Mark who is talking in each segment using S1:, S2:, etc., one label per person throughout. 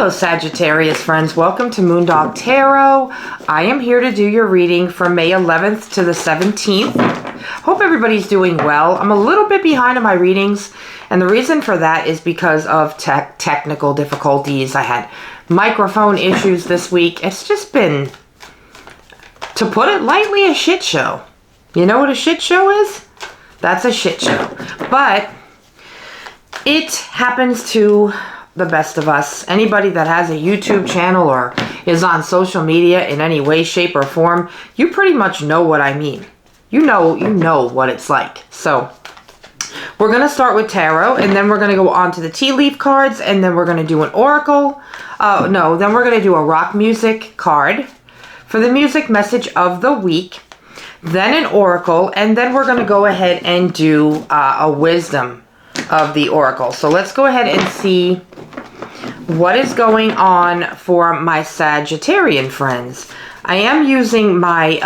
S1: Hello Sagittarius friends, welcome to Moondog Tarot. I am here to do your reading from May 11th to the 17th. Hope everybody's doing well. I'm a little bit behind on my readings, and the reason for that is because of technical difficulties. I had microphone issues this week. It's just been, to put it lightly, a shit show. You know what a shit show is? That's a shit show. But it happens to the best of us. Anybody that has a YouTube channel or is on social media in any way, shape, or form, you pretty much know what I mean. You know what it's like. So we're going to start with tarot, and then we're going to go on to the tea leaf cards, and then we're going to do an oracle. Then we're going to do a rock music card for the music message of the week, then an oracle, and then we're going to go ahead and do a wisdom of the oracle. So let's go ahead and see what is going on for my Sagittarian friends. I am using my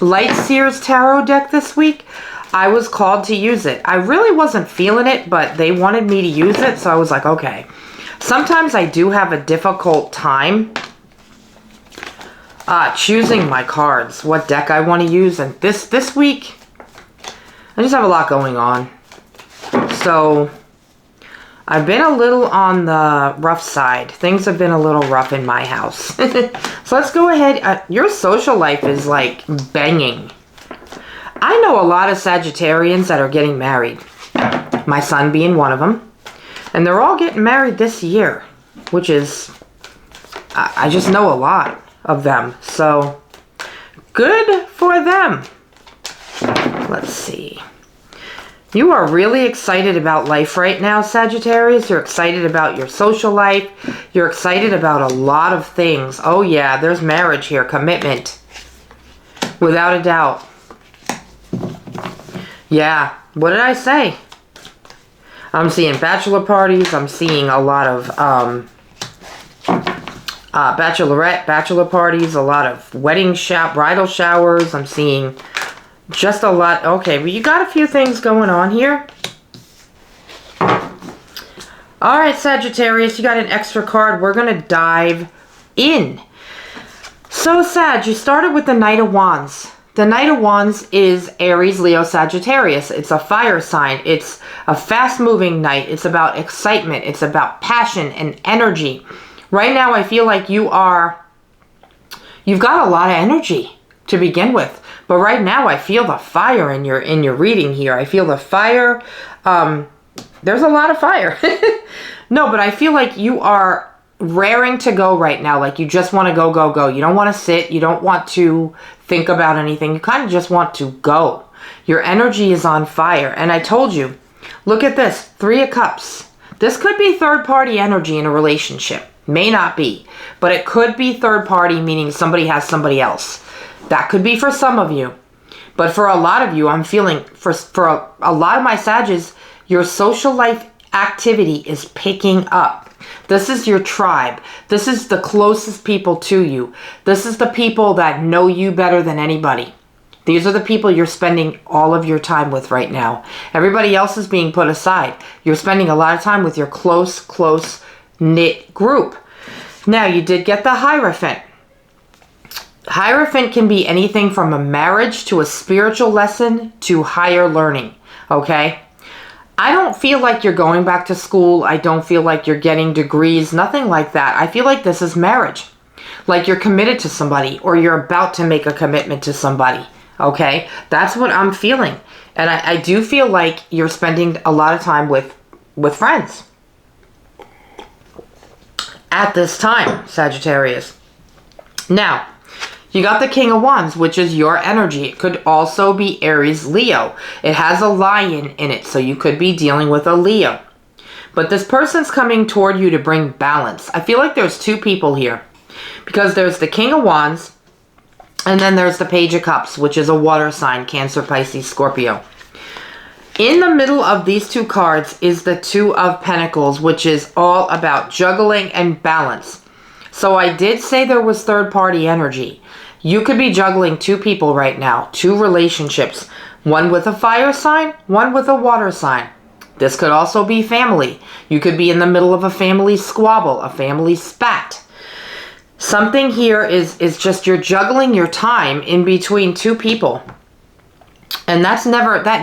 S1: Light Seers Tarot deck this week. I was called to use it. I really wasn't feeling it, but they wanted me to use it, so I was like, okay. Sometimes I do have a difficult time choosing my cards, what deck I want to use, and this week, I just have a lot going on. So I've been a little on the rough side. Things have been a little rough in my house. So let's go ahead. Your social life is like banging. I know a lot of Sagittarians that are getting married. My son being one of them. And they're all getting married this year. Which is, I just know a lot of them. So good for them. Let's see. You are really excited about life right now, Sagittarius. You're excited about your social life. You're excited about a lot of things. Oh yeah, there's marriage here, commitment. Without a doubt. Yeah, what did I say? I'm seeing bachelor parties. I'm seeing a lot of bachelor parties, a lot of bridal showers. I'm seeing just a lot. Okay, well, you got a few things going on here. Alright, Sagittarius, you got an extra card. We're going to dive in. So, Sag, you started with the Knight of Wands. The Knight of Wands is Aries, Leo, Sagittarius. It's a fire sign. It's a fast-moving knight. It's about excitement. It's about passion and energy. Right now, I feel like you've got a lot of energy to begin with. But right now, I feel the fire in your reading here. I feel the fire. There's a lot of fire. No, but I feel like you are raring to go right now. Like you just want to go, go, go. You don't want to sit. You don't want to think about anything. You kind of just want to go. Your energy is on fire. And I told you, look at this. 3 of Cups. This could be third-party energy in a relationship. May not be. But it could be third-party, meaning somebody has somebody else. That could be for some of you. But for a lot of you, I'm feeling, for a lot of my Sages, your social life activity is picking up. This is your tribe. This is the closest people to you. This is the people that know you better than anybody. These are the people you're spending all of your time with right now. Everybody else is being put aside. You're spending a lot of time with your close knit group. Now, you did get the Hierophant. Hierophant can be anything from a marriage to a spiritual lesson to higher learning, okay? I don't feel like you're going back to school. I don't feel like you're getting degrees, nothing like that. I feel like this is marriage. Like you're committed to somebody or you're about to make a commitment to somebody, okay? That's what I'm feeling. And I do feel like you're spending a lot of time with friends at this time, Sagittarius. Now, you got the King of Wands, which is your energy. It could also be Aries, Leo. It has a lion in it, so you could be dealing with a Leo. But this person's coming toward you to bring balance. I feel like there's 2 people here. Because there's the King of Wands, and then there's the Page of Cups, which is a water sign, Cancer, Pisces, Scorpio. In the middle of these 2 cards is the 2 of Pentacles, which is all about juggling and balance. So I did say there was third-party energy. You could be juggling 2 people right now, 2 relationships. One with a fire sign, one with a water sign. This could also be family. You could be in the middle of a family squabble, a family spat. Something here is just you're juggling your time in between two people. And that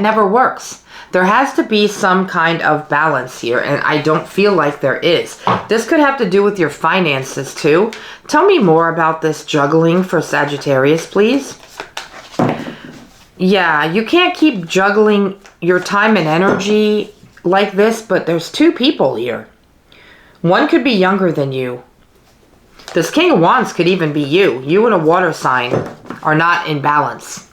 S1: never works. There has to be some kind of balance here, and I don't feel like there is. This could have to do with your finances too. Tell me more about this juggling for Sagittarius, please. Yeah, you can't keep juggling your time and energy like this, but there's two people here. One could be younger than you. This King of Wands could even be you. You and a water sign are not in balance.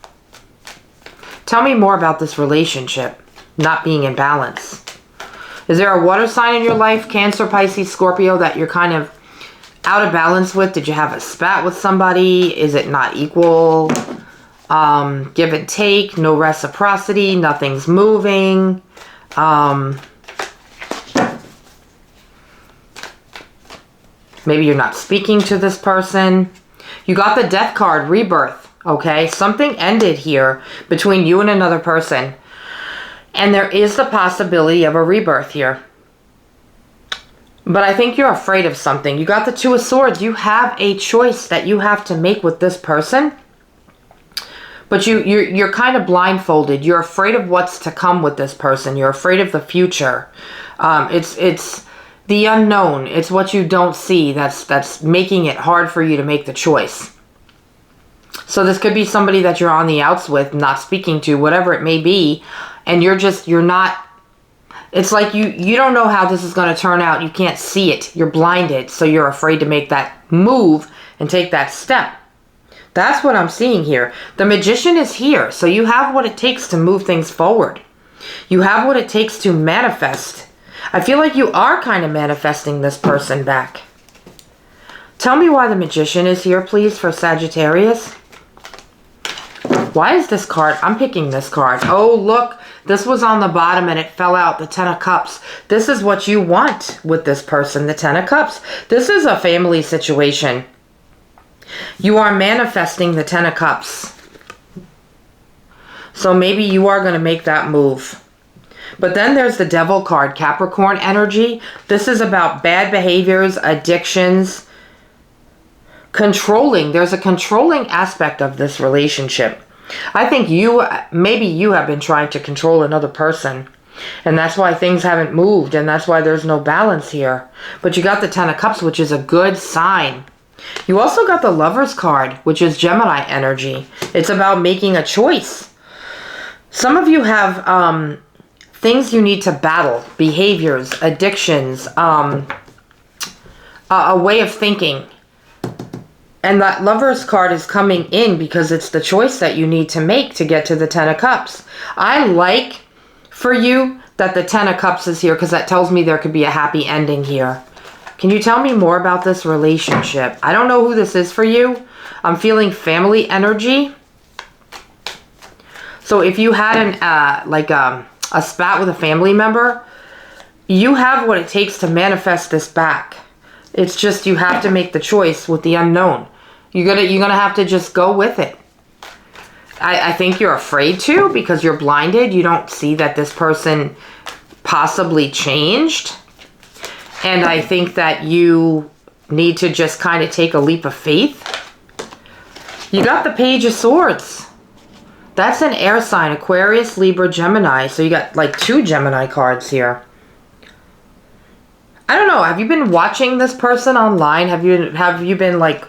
S1: Tell me more about this relationship not being in balance. Is there a water sign in your life, Cancer, Pisces, Scorpio, that you're kind of out of balance with? Did you have a spat with somebody? Is it not equal? Give and take, no reciprocity, nothing's moving. Maybe you're not speaking to this person. You got the Death card, rebirth, okay? Something ended here between you and another person. And there is the possibility of a rebirth here. But I think you're afraid of something. You got the Two of Swords. You have a choice that you have to make with this person. But you're kind of blindfolded. You're afraid of what's to come with this person. You're afraid of the future. It's the unknown. It's what you don't see that's making it hard for you to make the choice. So this could be somebody that you're on the outs with, not speaking to, whatever it may be. And you're not, it's like you don't know how this is going to turn out. You can't see it. You're blinded. So you're afraid to make that move and take that step. That's what I'm seeing here. The Magician is here. So you have what it takes to move things forward. You have what it takes to manifest. I feel like you are kind of manifesting this person back. Tell me why the Magician is here, please, for Sagittarius. Why is this card? I'm picking this card. Oh, look. This was on the bottom and it fell out. The Ten of Cups. This is what you want with this person. The Ten of Cups. This is a family situation. You are manifesting the Ten of Cups. So maybe you are going to make that move. But then there's the Devil card, Capricorn energy. This is about bad behaviors, addictions, controlling. There's a controlling aspect of this relationship. I think maybe you have been trying to control another person. And that's why things haven't moved. And that's why there's no balance here. But you got the Ten of Cups, which is a good sign. You also got the Lovers card, which is Gemini energy. It's about making a choice. Some of you have things you need to battle. Behaviors, addictions, a way of thinking. And that Lovers card is coming in because it's the choice that you need to make to get to the Ten of Cups. I like for you that the Ten of Cups is here because that tells me there could be a happy ending here. Can you tell me more about this relationship? I don't know who this is for you. I'm feeling family energy. So if you had a spat with a family member, you have what it takes to manifest this back. It's just you have to make the choice with the unknown. You're gonna have to just go with it. I think you're afraid to because you're blinded. You don't see that this person possibly changed. And I think that you need to just kind of take a leap of faith. You got the Page of Swords. That's an air sign, Aquarius, Libra, Gemini. So you got like 2 Gemini cards here. I don't know. Have you been watching this person online? Have you been like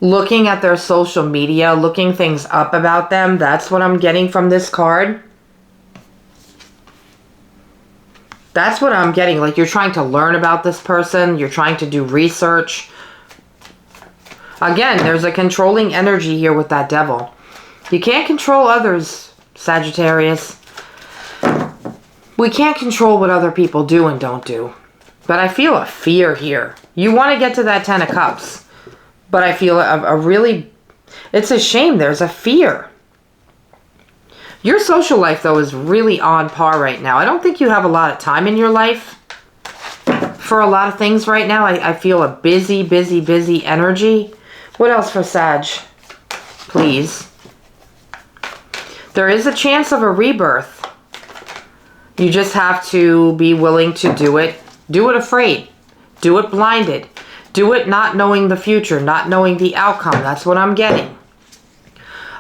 S1: looking at their social media, looking things up about them? That's what I'm getting from this card. That's what I'm getting. Like you're trying to learn about this person. You're trying to do research. Again, there's a controlling energy here with that Devil. You can't control others, Sagittarius. We can't control what other people do and don't do. But I feel a fear here. You want to get to that Ten of Cups. But I feel a really... It's a shame. There's a fear. Your social life, though, is really on par right now. I don't think you have a lot of time in your life for a lot of things right now. I feel a busy, busy, busy energy. What else for Sag? Please. There is a chance of a rebirth. You just have to be willing to do it. Do it afraid. Do it blinded. Do it not knowing the future, not knowing the outcome. That's what I'm getting.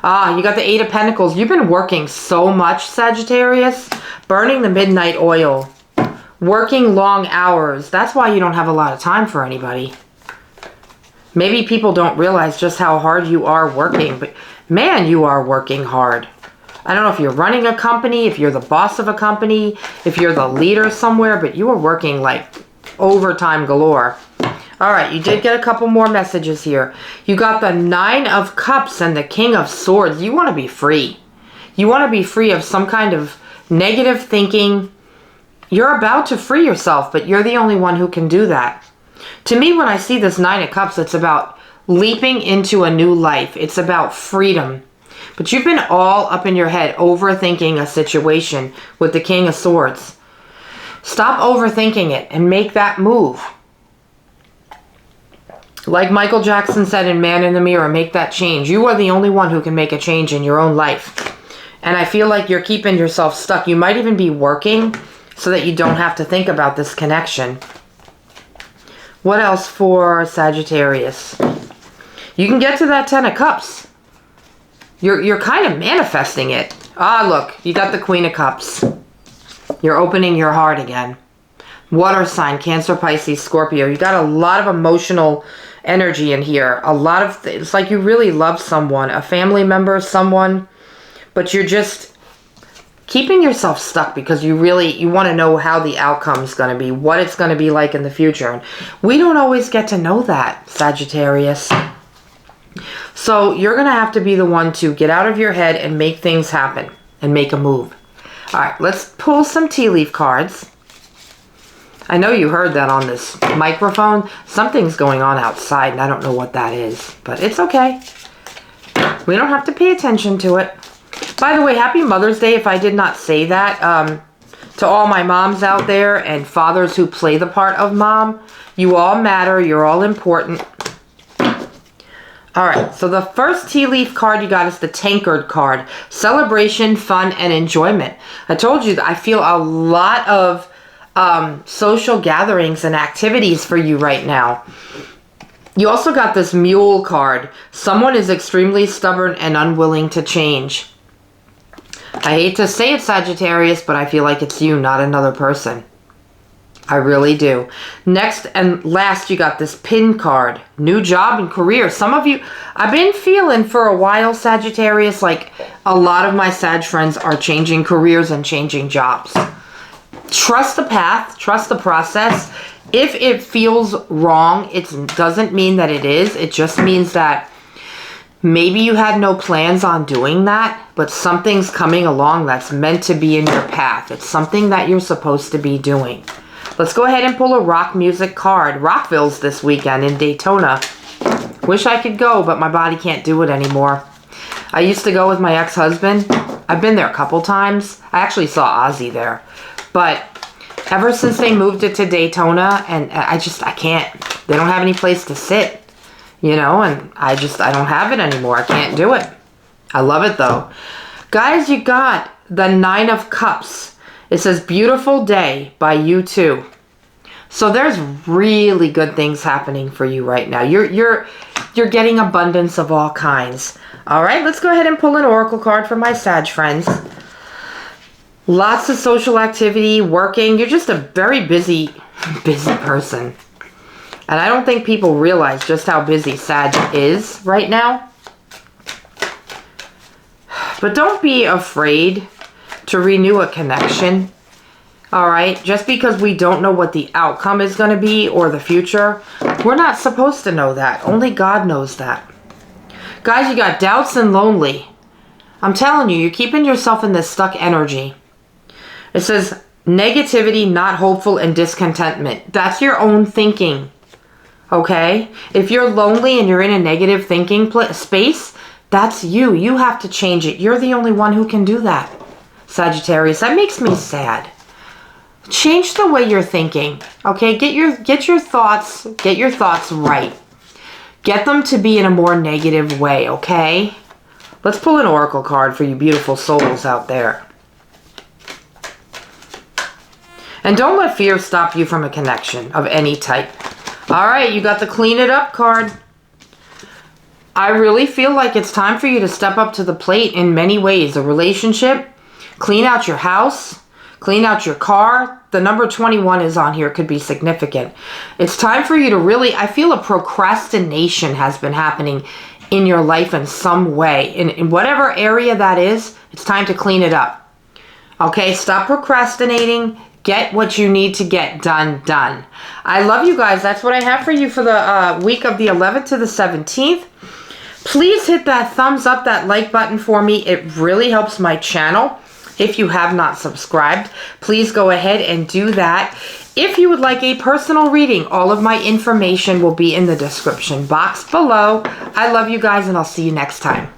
S1: You got the Eight of Pentacles. You've been working so much, Sagittarius. Burning the midnight oil. Working long hours. That's why you don't have a lot of time for anybody. Maybe people don't realize just how hard you are working. But man, you are working hard. I don't know if you're running a company, if you're the boss of a company, if you're the leader somewhere, but you are working like overtime galore. All right, you did get a couple more messages here. You got the Nine of Cups and the King of Swords. You want to be free. You want to be free of some kind of negative thinking. You're about to free yourself, but you're the only one who can do that. To me, when I see this Nine of Cups, it's about leaping into a new life. It's about freedom. But you've been all up in your head overthinking a situation with the King of Swords. Stop overthinking it and make that move. Like Michael Jackson said in Man in the Mirror, make that change. You are the only one who can make a change in your own life. And I feel like you're keeping yourself stuck. You might even be working so that you don't have to think about this connection. What else for Sagittarius? You can get to that Ten of Cups. You're kind of manifesting it. Look, you got the Queen of Cups. You're opening your heart again. Water sign, Cancer, Pisces, Scorpio. You got a lot of emotional energy in here. A lot of, it's like you really love someone, a family member, someone, but you're just keeping yourself stuck because you want to know how the outcome is going to be, what it's going to be like in the future. And we don't always get to know that, Sagittarius. So you're going to have to be the one to get out of your head and make things happen and make a move. All right, let's pull some tea leaf cards. I know you heard that on this microphone. Something's going on outside, and I don't know what that is. But it's okay. We don't have to pay attention to it. By the way, happy Mother's Day, if I did not say that. To all my moms out there and fathers who play the part of mom. You all matter. You're all important. All right, so the first tea leaf card you got is the Tankard card. Celebration, fun, and enjoyment. I told you that I feel a lot of social gatherings and activities for you right now. You also got this Mule card. Someone is extremely stubborn and unwilling to change. I hate to say it, Sagittarius, but I feel like it's you, not another person. I really do. Next and last, you got this Pin card. New job and career. Some of you, I've been feeling for a while, Sagittarius, like a lot of my Sag friends are changing careers and changing jobs. Trust the path, trust the process. If it feels wrong, it doesn't mean that it is. It just means that maybe you had no plans on doing that, but something's coming along that's meant to be in your path. It's something that you're supposed to be doing. Let's go ahead and pull a rock music card. Rockville's this weekend in Daytona. Wish I could go, but my body can't do it anymore. I used to go with my ex-husband. I've been there a couple times. I actually saw Ozzy there. But ever since they moved it to Daytona, and I can't. They don't have any place to sit, you know, and I don't have it anymore. I can't do it. I love it, though. Guys, you got the Nine of Cups. It says, beautiful day by U2. So there's really good things happening for you right now. You're getting abundance of all kinds. All right, let's go ahead and pull an oracle card for my Sag friends. Lots of social activity, working. You're just a very busy person. And I don't think people realize just how busy Sag is right now. But don't be afraid to renew a connection. All right? Just because we don't know what the outcome is going to be or the future, we're not supposed to know that. Only God knows that. Guys, you got doubts and lonely. I'm telling you, you're keeping yourself in this stuck energy. It says negativity, not hopeful, and discontentment. That's your own thinking. Okay? If you're lonely and you're in a negative thinking space, that's you. You have to change it. You're the only one who can do that, Sagittarius. That makes me sad. Change the way you're thinking. Okay? Get your thoughts right. Get them to be in a more negative way, okay? Let's pull an oracle card for you beautiful souls out there. And don't let fear stop you from a connection of any type. All right, you got the clean it up card. I really feel like it's time for you to step up to the plate in many ways. A relationship, clean out your house, clean out your car. The number 21 is on here. It could be significant. It's time for you to really, I feel a procrastination has been happening in your life in some way. In whatever area that is, it's time to clean it up. Okay, stop procrastinating. Get what you need to get done. I love you guys. That's what I have for you for the week of the 11th to the 17th. Please hit that thumbs up, that like button for me. It really helps my channel. If you have not subscribed, please go ahead and do that. If you would like a personal reading, all of my information will be in the description box below. I love you guys, and I'll see you next time.